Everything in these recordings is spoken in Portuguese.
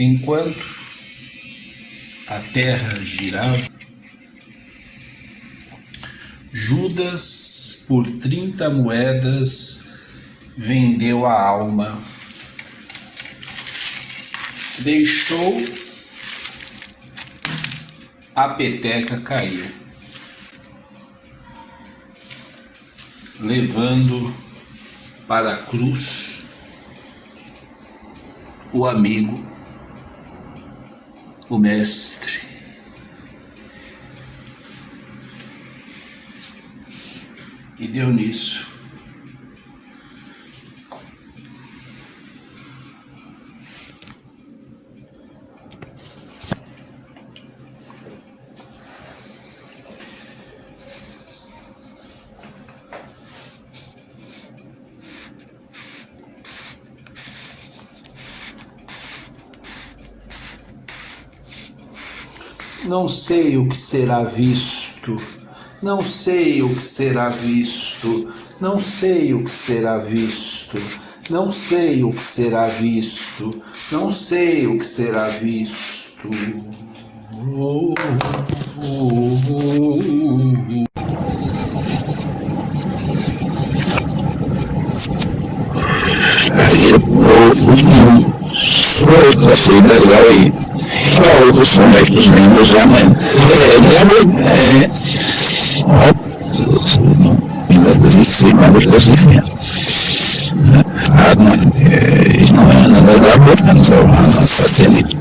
Enquanto a terra girava, Judas, por 30 moedas, vendeu a alma. Deixou a peteca cair, levando para a cruz o amigo, o mestre. E deu nisso. Não sei o que será visto, não sei o que será visto, não sei o que será visto, não sei o que será visto, não sei o que será visto. Aí eu achei legal aí. Os sonhos lindos, né? Não é nada da boca, não é uma satélite.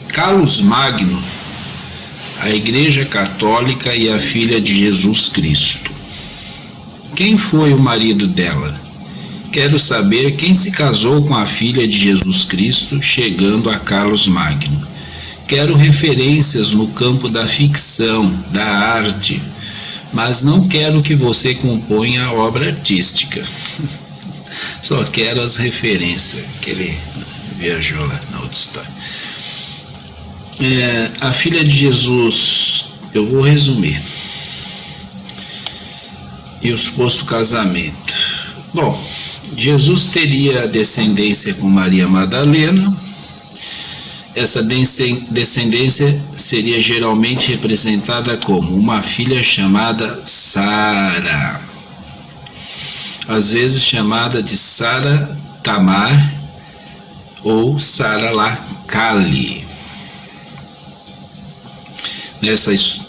Carlos Magno, a Igreja Católica e a filha de Jesus Cristo. Quem foi o marido dela? Quero saber quem se casou com a filha de Jesus Cristo, chegando a Carlos Magno. Quero referências no campo da ficção, da arte, mas não quero que você componha a obra artística. Só quero as referências, que ele viajou lá na outra história. A filha de Jesus, eu vou resumir. E o suposto casamento. Bom, Jesus teria descendência com Maria Madalena. Essa descendência seria geralmente representada como uma filha chamada Sara, às vezes chamada de Sara Tamar ou Sara Lacali.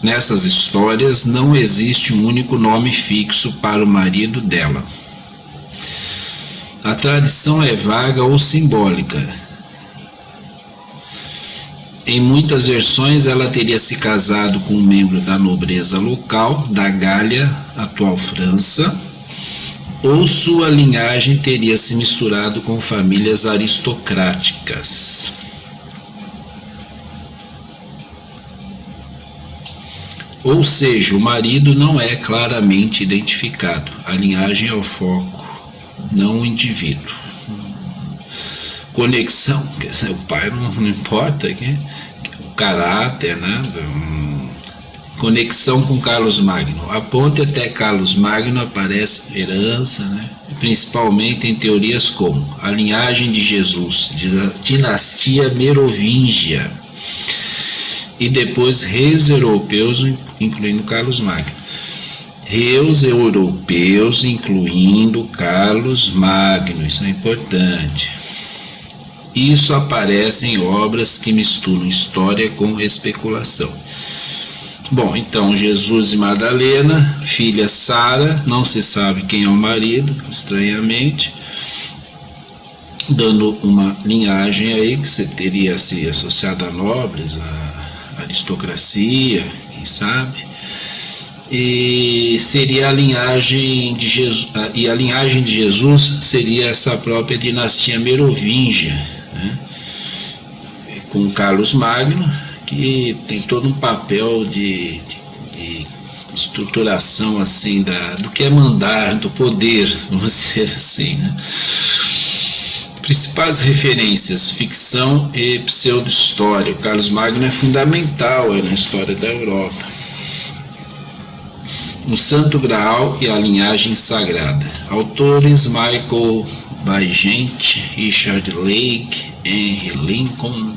Nessas histórias não existe um único nome fixo para o marido dela. A tradição é vaga ou simbólica. Em muitas versões ela teria se casado com um membro da nobreza local, da Gália, atual França, ou sua linhagem teria se misturado com famílias aristocráticas. Ou seja, o marido não é claramente identificado, a linhagem é o foco, não o indivíduo. Conexão, quer dizer, o pai não importa, o caráter, né? Conexão com Carlos Magno. A ponte até Carlos Magno aparece herança, né? Principalmente em teorias como a linhagem de Jesus, dinastia merovingia, e depois reis europeus, incluindo Carlos Magno. Reis europeus, incluindo Carlos Magno, isso é importante. Isso aparece em obras que misturam história com especulação. Bom, então Jesus e Madalena, filha Sara, não se sabe quem é o marido, estranhamente, dando uma linhagem aí que você teria se associado a nobres, a aristocracia, quem sabe, e seria a linhagem de Jesus, e a linhagem de Jesus seria essa própria dinastia merovingia, né? Com Carlos Magno, que tem todo um papel de estruturação assim do que é mandar, do poder, vamos dizer assim, né? Principais referências: ficção e pseudo-história. O Carlos Magno é fundamental na história da Europa. um santo graal e a linhagem sagrada. Autores: Michael Baigent, Richard Lake, Henry Lincoln.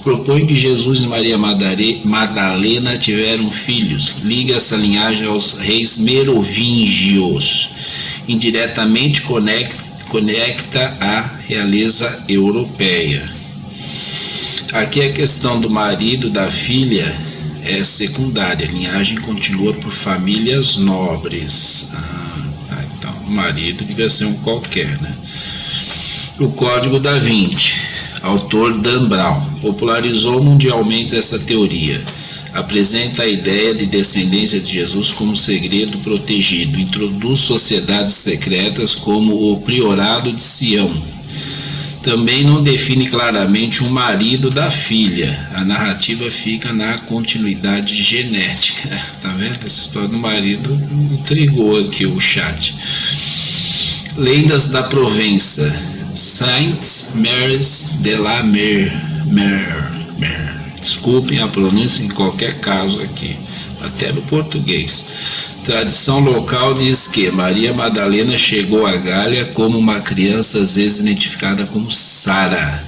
Propõe que Jesus e Maria Madalena tiveram filhos. Liga essa linhagem aos reis merovingios. Indiretamente conecta a realeza europeia. Aqui a questão do marido, da filha, é secundária. A linhagem continua por famílias nobres. Então, o marido devia ser um qualquer, né? O Código da Vinci. Autor Dan Brown popularizou mundialmente essa teoria. Apresenta a ideia de descendência de Jesus como segredo protegido. Introduz sociedades secretas como o Priorado de Sião. Também não define claramente um marido da filha. A narrativa fica na continuidade genética. Tá vendo? Essa história do marido intrigou aqui o chat. Lendas da Provença. Saint-Mère de la Mer. Desculpem a pronúncia em qualquer caso aqui, até no português. Tradição local diz que Maria Madalena chegou a Gália como uma criança, às vezes identificada como Sara.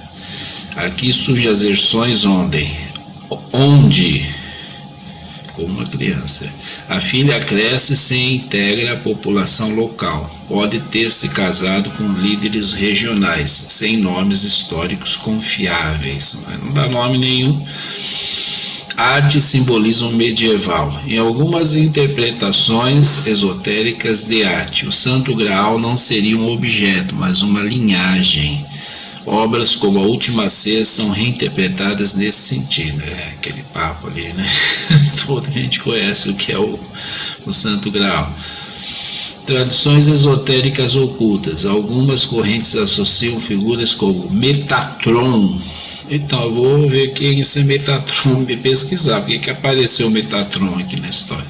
Aqui surgem as versões onde, como uma criança, a filha cresce e se integra à população local. Pode ter se casado com líderes regionais, sem nomes históricos confiáveis. Mas não dá nome nenhum. Arte e simbolismo medieval. Em algumas interpretações esotéricas de arte, o Santo Graal não seria um objeto, mas uma linhagem. Obras como A Última Ceia são reinterpretadas nesse sentido. É aquele papo ali, né? Toda a gente conhece o que é o Santo Graal. Tradições esotéricas ocultas. Algumas correntes associam figuras como Metatron. Então, eu vou ver quem é esse Metatron e pesquisar, porque que apareceu o Metatron aqui na história.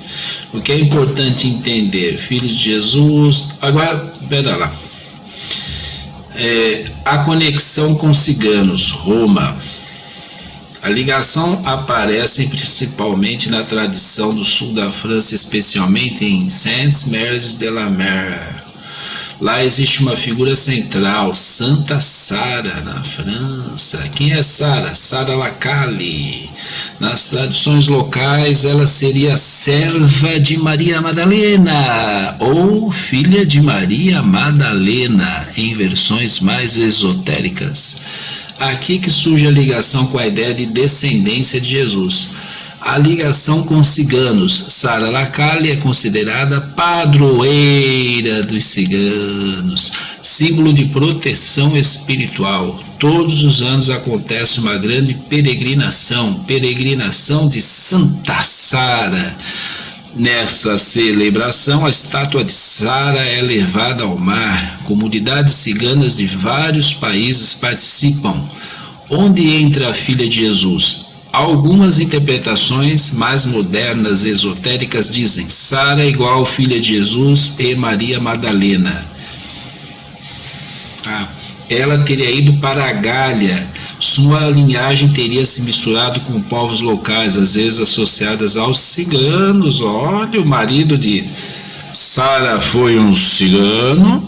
O que é importante entender, filhos de Jesus. Agora, pera lá. A conexão com ciganos, Roma. A ligação aparece principalmente na tradição do sul da França, especialmente em Saint-Mère de la Mer. Lá existe uma figura central, Santa Sara, na França. Quem é Sara? Sara Lacalle. Nas tradições locais, ela seria serva de Maria Madalena, ou filha de Maria Madalena, em versões mais esotéricas. Aqui que surge a ligação com a ideia de descendência de Jesus. A ligação com ciganos. Sara Lacalle é considerada padroeira dos ciganos, símbolo de proteção espiritual. Todos os anos acontece uma grande peregrinação de Santa Sara. Nessa celebração, a estátua de Sara é levada ao mar. Comunidades ciganas de vários países participam. Onde entra a filha de Jesus? Algumas interpretações mais modernas esotéricas dizem Sara é igual filha de Jesus e Maria Madalena. Ela teria ido para a Gália. Sua linhagem teria se misturado com povos locais, às vezes associadas aos ciganos. Olha, o marido de Sara foi um cigano.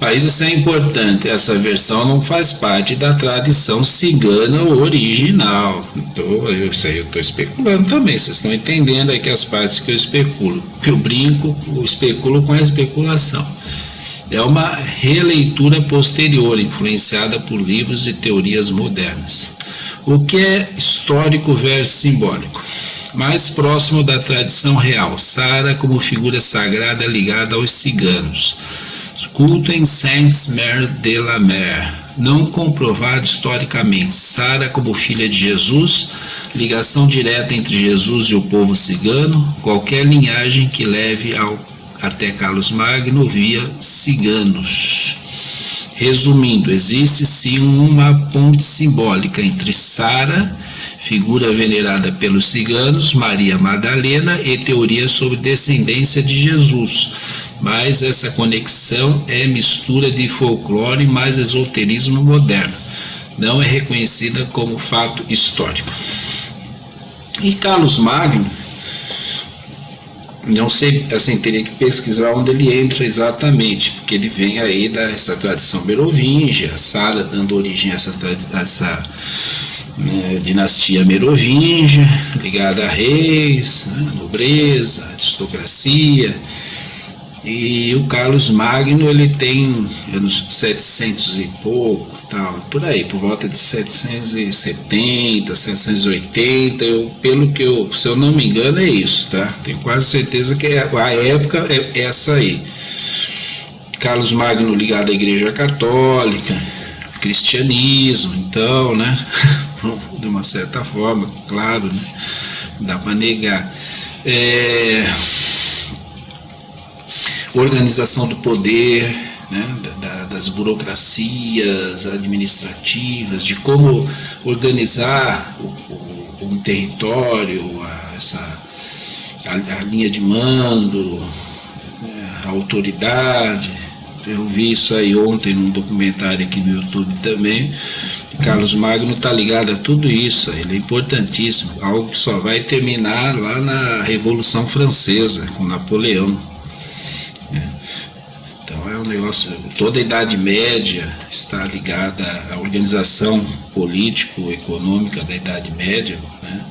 Mas isso é importante, essa versão não faz parte da tradição cigana original. Então, isso aí eu estou especulando também, vocês estão entendendo aqui as partes que eu especulo. Que eu brinco, eu especulo com a especulação. É uma releitura posterior, influenciada por livros e teorias modernas. O que é histórico versus simbólico? Mais próximo da tradição real, Sara como figura sagrada ligada aos ciganos. Culto em Saint-Mère de la Mer. Não comprovado historicamente. Sara como filha de Jesus, ligação direta entre Jesus e o povo cigano, qualquer linhagem que leve até Carlos Magno via ciganos. Resumindo, existe sim uma ponte simbólica entre Sara, figura venerada pelos ciganos, Maria Madalena e teorias sobre descendência de Jesus. Mas essa conexão é mistura de folclore mais esoterismo moderno. Não é reconhecida como fato histórico. E Carlos Magno, Não sei, assim, teria que pesquisar onde ele entra exatamente, porque ele vem aí dessa tradição merovingia, Sara dando origem a essa dinastia merovingia, ligada a reis, né, nobreza, aristocracia. E o Carlos Magno, ele tem anos 700 e pouco, tal, por aí, por volta de 770, 780, se eu não me engano, é isso, tá? Tenho quase certeza que a época é essa aí. Carlos Magno ligado à Igreja Católica, cristianismo, então, né? De uma certa forma, claro, né? Não dá para negar. Organização do poder, né, das burocracias administrativas, de como organizar um território, a linha de mando, a autoridade. Eu vi isso aí ontem num documentário aqui no YouTube também. Carlos Magno está ligado a tudo isso, ele é importantíssimo, algo que só vai terminar lá na Revolução Francesa, com Napoleão. Então é um negócio, toda a Idade Média está ligada à organização político-econômica da Idade Média, né?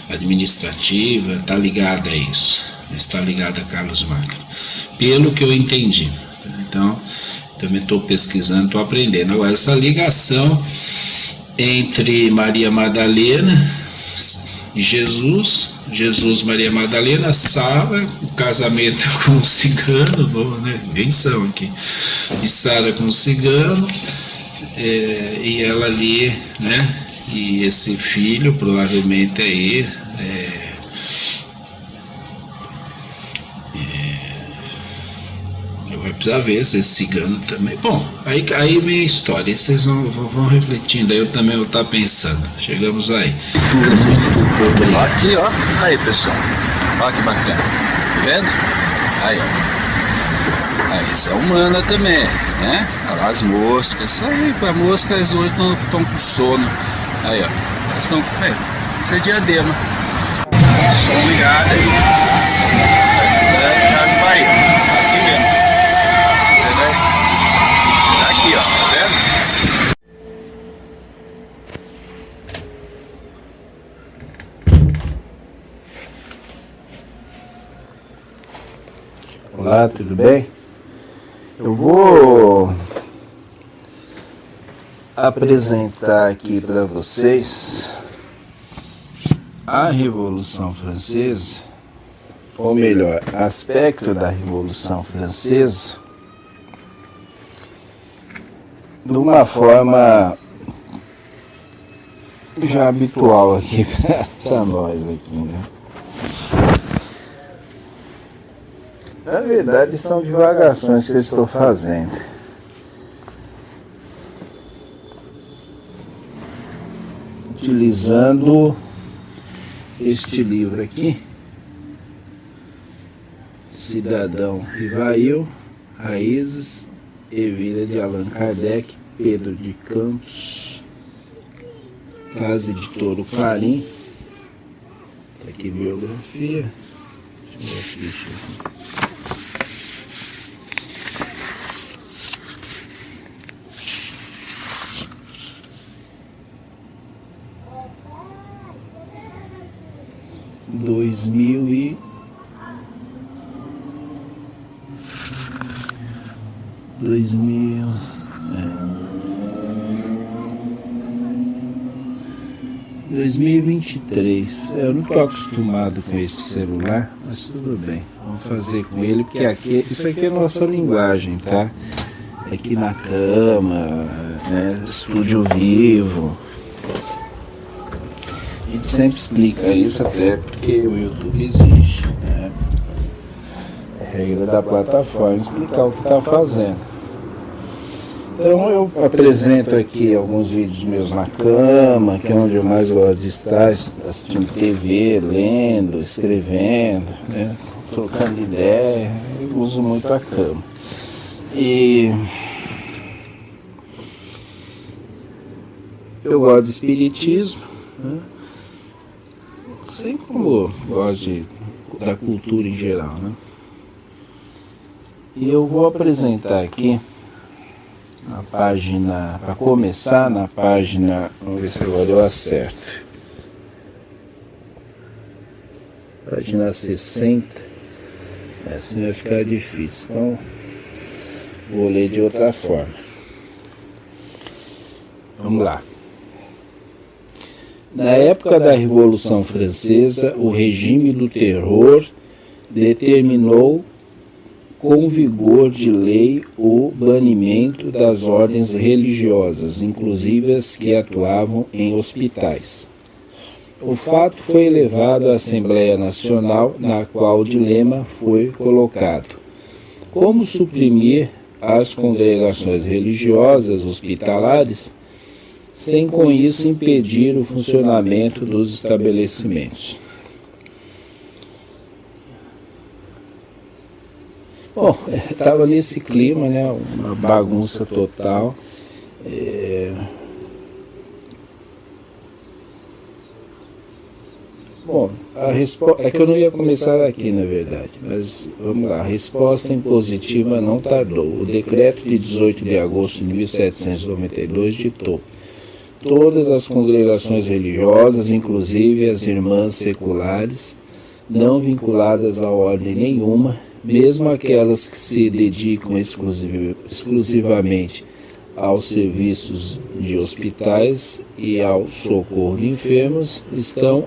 Administrativa, está ligada a isso, está ligada a Carlos Magno, pelo que eu entendi. Então, também estou pesquisando, estou aprendendo. Agora, essa ligação entre Maria Madalena e Jesus, Maria Madalena, Sara, o casamento com o cigano, bom, né? Invenção aqui, de Sara com o cigano, e ela ali, né? E esse filho, provavelmente aí, vai precisar ver se esse cigano também. Bom, aí vem a história, e vocês vão refletindo, aí eu também vou estar pensando. Chegamos aí. Aqui, ó. Aí, pessoal. Olha que bacana. Tá vendo? Aí, ó. Aí, essa é humana também, né? Olha lá as moscas. Aí, as moscas hoje estão com sono. Aí, ó. Elas estão. Aí, isso é diadema. Estão ligadas aí. As Bahia. Aqui mesmo. Aqui, ó, tá vendo? Olá, tudo bem? Eu vou apresentar aqui para vocês a Revolução Francesa, ou melhor, aspecto da Revolução Francesa, de uma forma já habitual aqui para nós aqui, né? Na verdade são divagações que eu estou fazendo. Utilizando este livro aqui, Cidadão Rivail, Raízes e Vida de Allan Kardec, Pedro de Campos, Casa Editora Clarim. Tá aqui biografia. Deixa eu ver a ficha aqui. É. 2023. Eu não estou acostumado com esse celular, mas tudo bem. Vamos fazer com ele, porque aqui, isso aqui é a nossa linguagem, tá? Aqui na cama, né? Estúdio vivo. A gente sempre explica isso, até porque o YouTube exige, né? É regra da plataforma explicar o que está fazendo. Então eu apresento aqui alguns vídeos meus na cama, que é onde eu mais gosto de estar, assistindo TV, lendo, escrevendo, né? Trocando ideia. Eu uso muito a cama. E eu gosto de espiritismo, né? Assim como gosto de da cultura em geral, né? E eu vou apresentar aqui na página, para começar na página, vamos ver se agora eu acerto. Página 60, assim vai ficar difícil, então vou ler de outra forma. Vamos lá. Na época da Revolução Francesa, o regime do terror determinou com vigor de lei o banimento das ordens religiosas, inclusive as que atuavam em hospitais. O fato foi levado à Assembleia Nacional, na qual o dilema foi colocado: como suprimir as congregações religiosas hospitalares, sem com isso impedir o funcionamento dos estabelecimentos? Bom, estava nesse clima, né, uma bagunça total. Bom, a resposta é que eu não ia começar aqui, na verdade, mas vamos lá. A resposta impositiva não tardou. O decreto de 18 de agosto de 1792 ditou: todas as congregações religiosas, inclusive as irmãs seculares, não vinculadas a ordem nenhuma, mesmo aquelas que se dedicam exclusivamente aos serviços de hospitais e ao socorro de enfermos, estão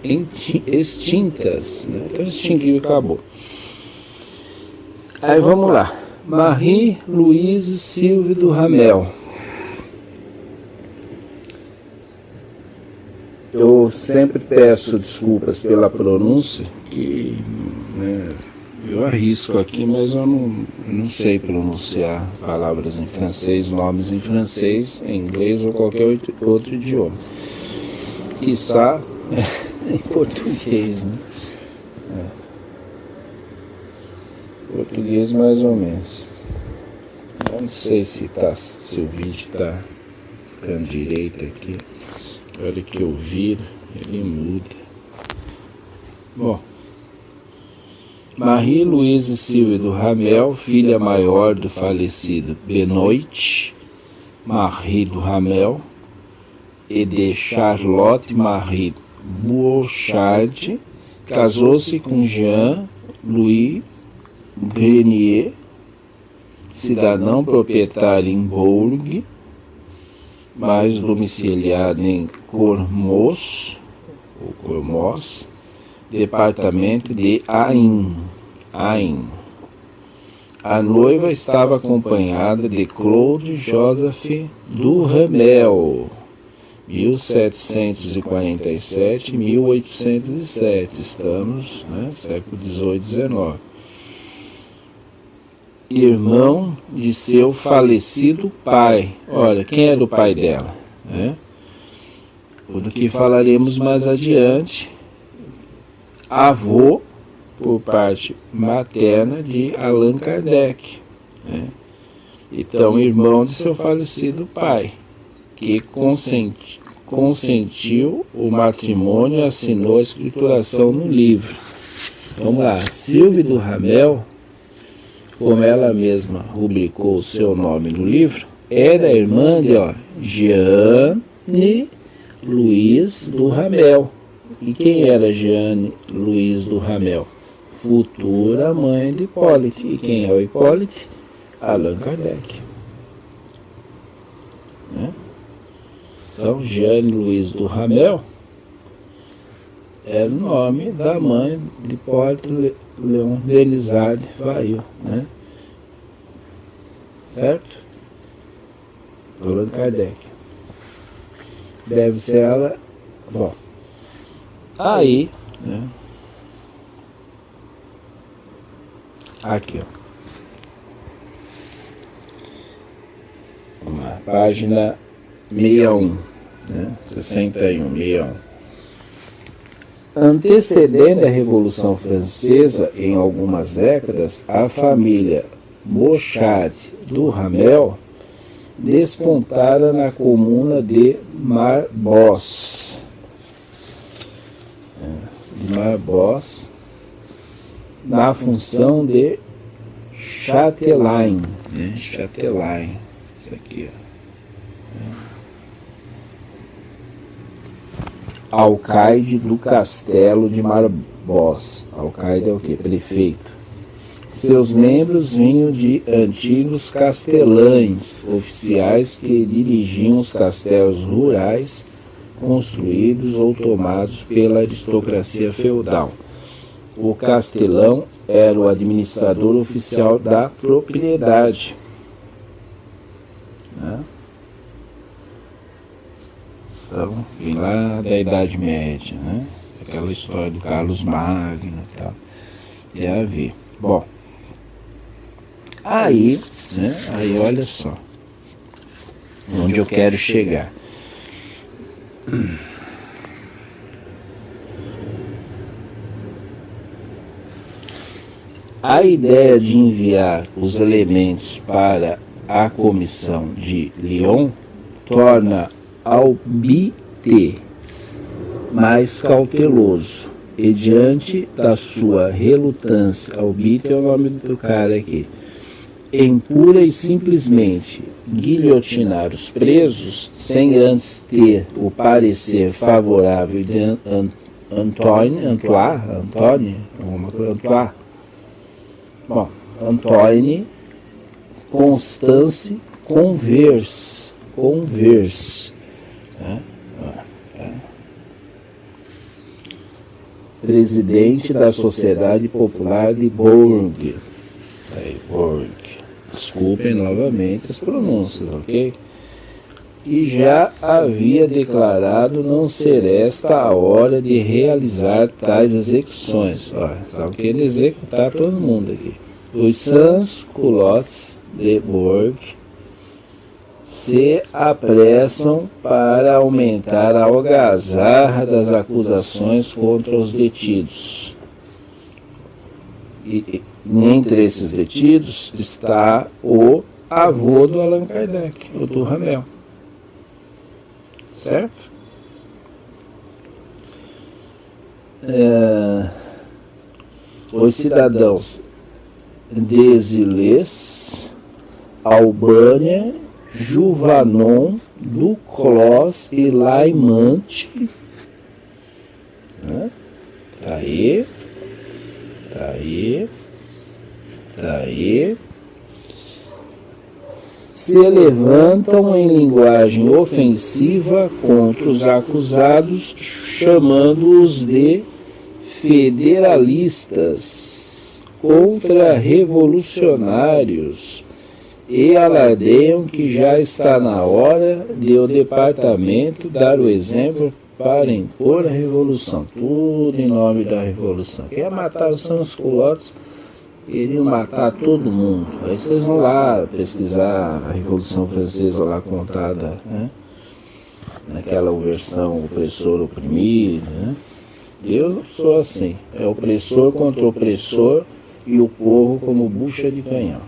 extintas, né? Então extinguiu e acabou. Aí vamos lá. Marie-Louise Sylvie du Hamel. Eu sempre peço desculpas pela pronúncia, que, né, eu arrisco aqui, mas eu não sei pronunciar palavras em francês, nomes em francês, em inglês ou qualquer outro idioma. Quiçá em português, né? Português mais ou menos. Eu não sei se o vídeo está ficando direito aqui. A hora que eu viro, ele muda. Bom. Marie-Louise Sylvie du Hamel, filha maior do falecido Benoît Marie du Hamel e de Charlotte Marie Bouchard, casou-se com Jean-Louis Grenier, cidadão proprietário em Bourg, mas domiciliado em Cormos, departamento de Ain. A noiva estava acompanhada de Claude Joseph du Hamel, 1747-1807, estamos, né, século XVIII, XIX. Irmão de seu falecido pai. Olha, quem era o pai dela? Né? Do que falaremos mais adiante. Avô, por parte materna, de Allan Kardec. Né? Então, irmão de seu falecido pai, que consentiu o matrimônio e assinou a escrituração no livro. Vamos lá. Sylvie du Hamel, como ela mesma rubricou o seu nome no livro, era irmã de Jeanne Louise du Hamel. E quem era Jeanne Louise du Hamel? Futura mãe de Hippolyte. E quem é o Hippolyte? Allan Kardec. Né? Então, Jeanne Louise du Hamel era o nome da mãe de Hippolyte Léon Delisard Vail, né? Certo? Allan Kardec. Deve ser ela. Bom, aí, né? Aqui, ó. Vamos lá, página 61, né? 61, 61. Antecedendo a Revolução Francesa, em algumas décadas, a família Bouchard du Hamel despontara na comuna de Marbos. na função de Châtelain, né? Châtelain, isso aqui, ó. Alcaide do Castelo de Marbós. Alcaide é o que? Prefeito. Seus membros vinham de antigos castelães, oficiais que dirigiam os castelos rurais construídos ou tomados pela aristocracia feudal. O castelão era o administrador oficial da propriedade, né? Então, vem lá da Idade Média, né? Aquela história do Carlos Magno e tal. E a ver. Bom, aí, né? Aí olha só onde eu quero chegar. A ideia de enviar os elementos para a comissão de Lyon torna Albite mais cauteloso e, diante da sua relutância, Albite é o nome do cara aqui, em pura e simplesmente guilhotinar os presos, sem antes ter o parecer favorável de Antoine, Constance Converse, né? Presidente da Sociedade Popular de Bourg. Desculpem novamente as pronúncias, ok? E já havia declarado não ser esta a hora de realizar tais execuções. Estão querendo executar todo mundo aqui. Os sans-culottes de Bourg se apressam para aumentar a algazarra das acusações contra os detidos. E entre esses detidos está o avô do Allan Kardec, o Duhamel. Certo? Os cidadãos Désiles, Albânia, Juvanon, Duclos e Laimante. Tá aí. Se levantam em linguagem ofensiva contra os acusados, chamando-os de federalistas, contra-revolucionários, e alardeiam que já está na hora de o departamento dar o exemplo para impor a revolução. Tudo em nome da revolução. Quer matar os sans-culottes? Queriam matar todo mundo. Aí vocês vão lá pesquisar a Revolução Francesa lá contada, né? Naquela versão opressor oprimido, né? Eu sou assim, é opressor contra opressor e o povo como bucha de canhão.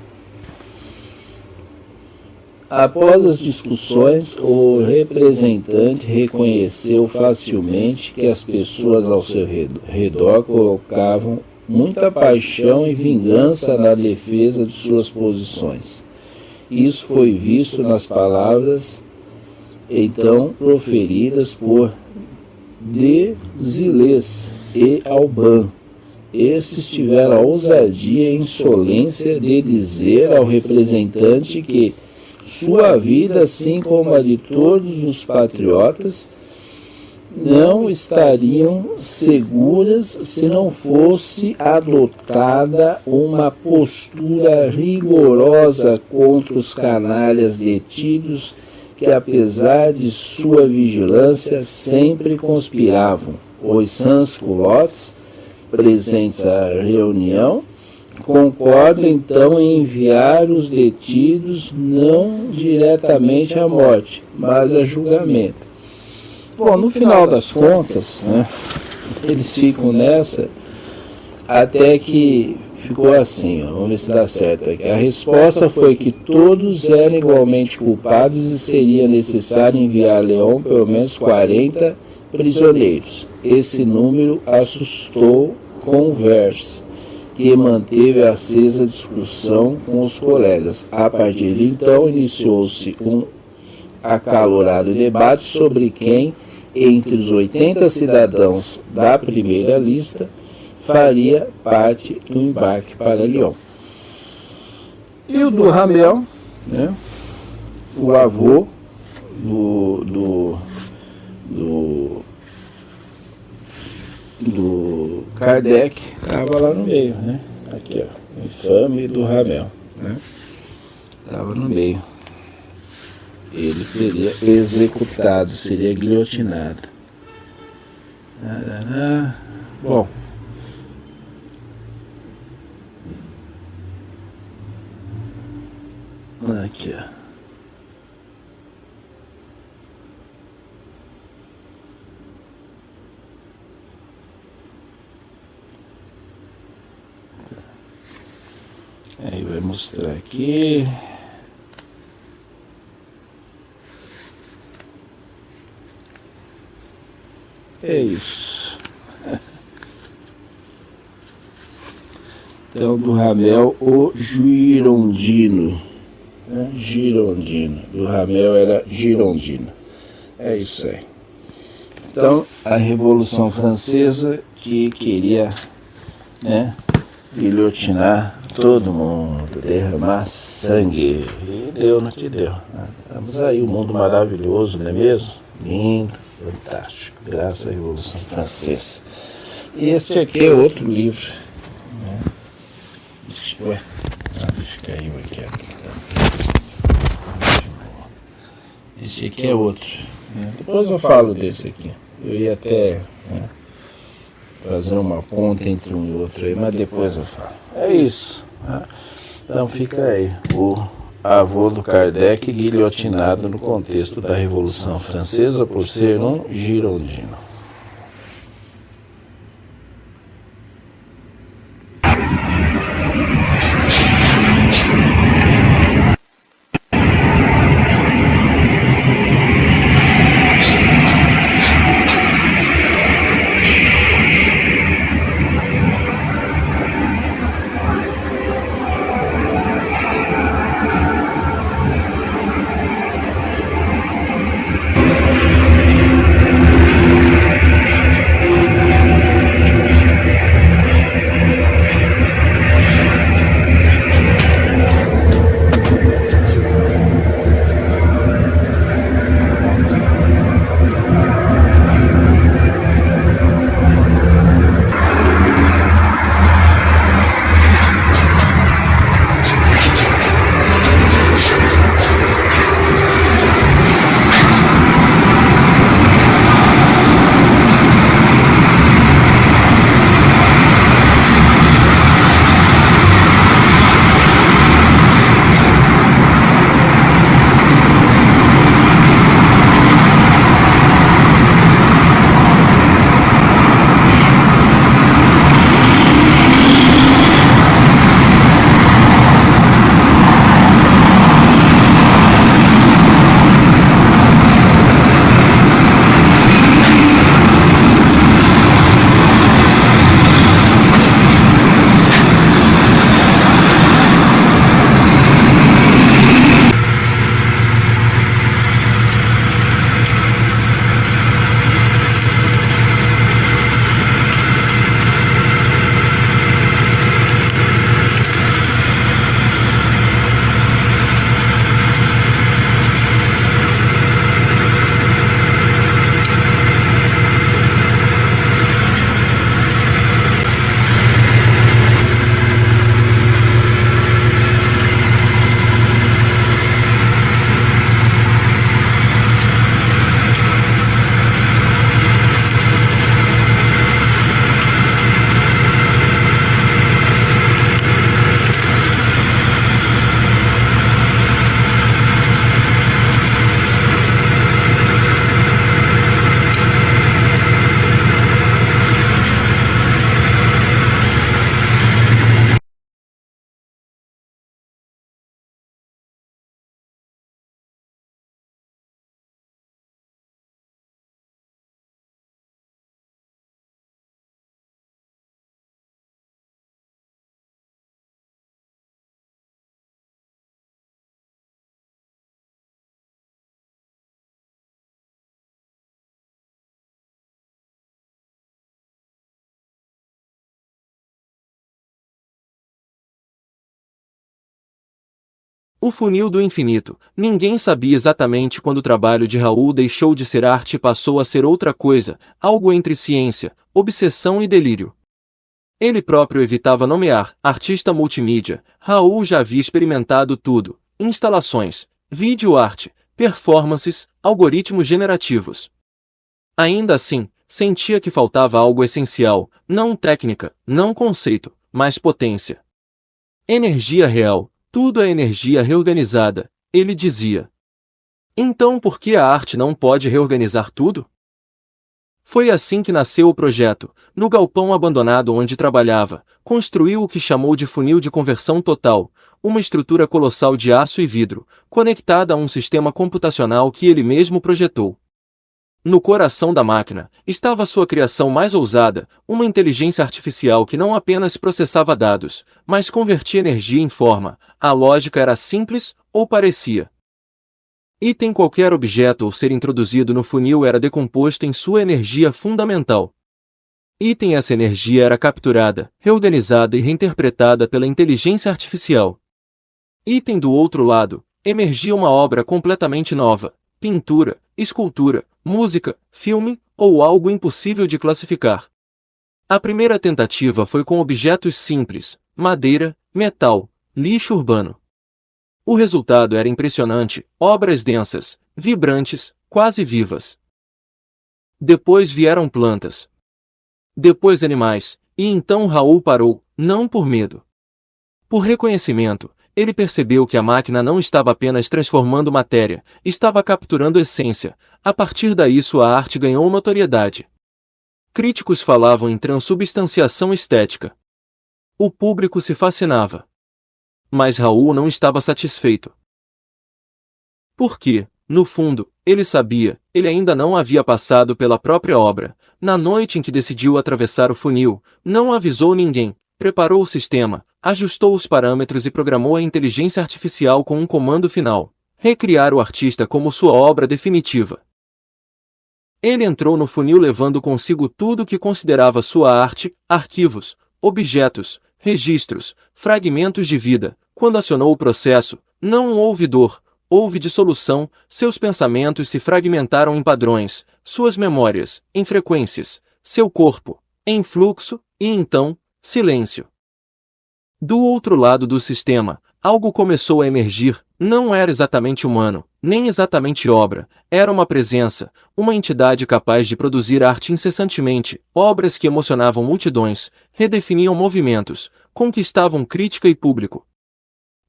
Após as discussões, o representante reconheceu facilmente que as pessoas ao seu redor colocavam muita paixão e vingança na defesa de suas posições. Isso foi visto nas palavras então proferidas por Désiles e Alban. Estes tiveram a ousadia e insolência de dizer ao representante que sua vida, assim como a de todos os patriotas, não estariam seguras se não fosse adotada uma postura rigorosa contra os canalhas detidos que, apesar de sua vigilância, sempre conspiravam. Os sans-culottes, presentes à reunião, concordam então em enviar os detidos não diretamente à morte, mas a julgamento. Bom, no final das contas, né, eles ficam nessa até que ficou assim, ó, vamos ver se dá certo aqui. A resposta foi que todos eram igualmente culpados e seria necessário enviar a Leão pelo menos 40 prisioneiros. Esse número assustou Converse, que manteve acesa discussão com os colegas. A partir de então, iniciou-se um acalorado debate sobre quem, entre os 80 cidadãos da primeira lista, faria parte do embarque para Lyon. E o Duhamel, né, o avô do Kardec, estava lá no meio, né? Aqui, ó, o infame Duhamel, né? Estava no meio. Ele seria executado, seria guilhotinado. Bom. Aqui, ó. Aí vai mostrar aqui. É isso. Então, Duhamel, o girondino. Girondino. Duhamel era girondino. É isso aí. Então, a Revolução Francesa que queria, né, guilhotinar todo mundo, derramar sangue. E deu no que deu. Estamos aí, um mundo maravilhoso, não é mesmo? Lindo, fantástico, graças à Revolução Francesa. E este aqui é outro livro. Né? Ué, caiu aqui. Este aqui é outro. Né? Depois eu falo desse aqui. Eu ia até, né, fazer uma ponta entre um e outro aí, mas depois eu falo. É isso. Né? Então fica aí o avô do Kardec guilhotinado no contexto da Revolução Francesa por ser um girondino. O funil do infinito. Ninguém sabia exatamente quando o trabalho de Raul deixou de ser arte e passou a ser outra coisa, algo entre ciência, obsessão e delírio. Ele próprio evitava nomear artista multimídia. Raul já havia experimentado tudo: instalações, vídeo-arte, performances, algoritmos generativos. Ainda assim, sentia que faltava algo essencial, não técnica, não conceito, mas potência. Energia real. Tudo é energia reorganizada, ele dizia. Então por que a arte não pode reorganizar tudo? Foi assim que nasceu o projeto. No galpão abandonado onde trabalhava, construiu o que chamou de funil de conversão total, uma estrutura colossal de aço e vidro, conectada a um sistema computacional que ele mesmo projetou. No coração da máquina, estava sua criação mais ousada, uma inteligência artificial que não apenas processava dados, mas convertia energia em forma. A lógica era simples, ou parecia. Item qualquer objeto ou ser introduzido no funil era decomposto em sua energia fundamental. Item essa energia era capturada, reorganizada e reinterpretada pela inteligência artificial. Item do outro lado, emergia uma obra completamente nova, pintura, escultura, música, filme, ou algo impossível de classificar. A primeira tentativa foi com objetos simples, madeira, metal, lixo urbano. O resultado era impressionante, obras densas, vibrantes, quase vivas. Depois vieram plantas. Depois animais, e então Raul parou, não por medo. Por reconhecimento, ele percebeu que a máquina não estava apenas transformando matéria, estava capturando essência. A partir daí sua arte ganhou notoriedade. Críticos falavam em transubstanciação estética. O público se fascinava. Mas Raul não estava satisfeito. Porque, no fundo, ele sabia, ele ainda não havia passado pela própria obra. Na noite em que decidiu atravessar o funil, não avisou ninguém, preparou o sistema, ajustou os parâmetros e programou a inteligência artificial com um comando final: recriar o artista como sua obra definitiva. Ele entrou no funil levando consigo tudo o que considerava sua arte: arquivos, objetos, registros, fragmentos de vida. Quando acionou o processo, não houve dor, houve dissolução, seus pensamentos se fragmentaram em padrões, suas memórias, em frequências, seu corpo, em fluxo, e então, silêncio. Do outro lado do sistema, algo começou a emergir. Não era exatamente humano, nem exatamente obra, era uma presença, uma entidade capaz de produzir arte incessantemente, obras que emocionavam multidões, redefiniam movimentos, conquistavam crítica e público.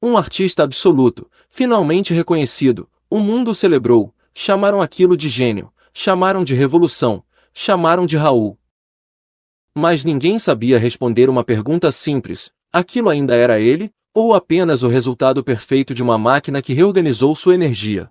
Um artista absoluto, finalmente reconhecido, o mundo o celebrou, chamaram aquilo de gênio, chamaram de revolução, chamaram de Raul. Mas ninguém sabia responder uma pergunta simples: aquilo ainda era ele, ou apenas o resultado perfeito de uma máquina que reorganizou sua energia?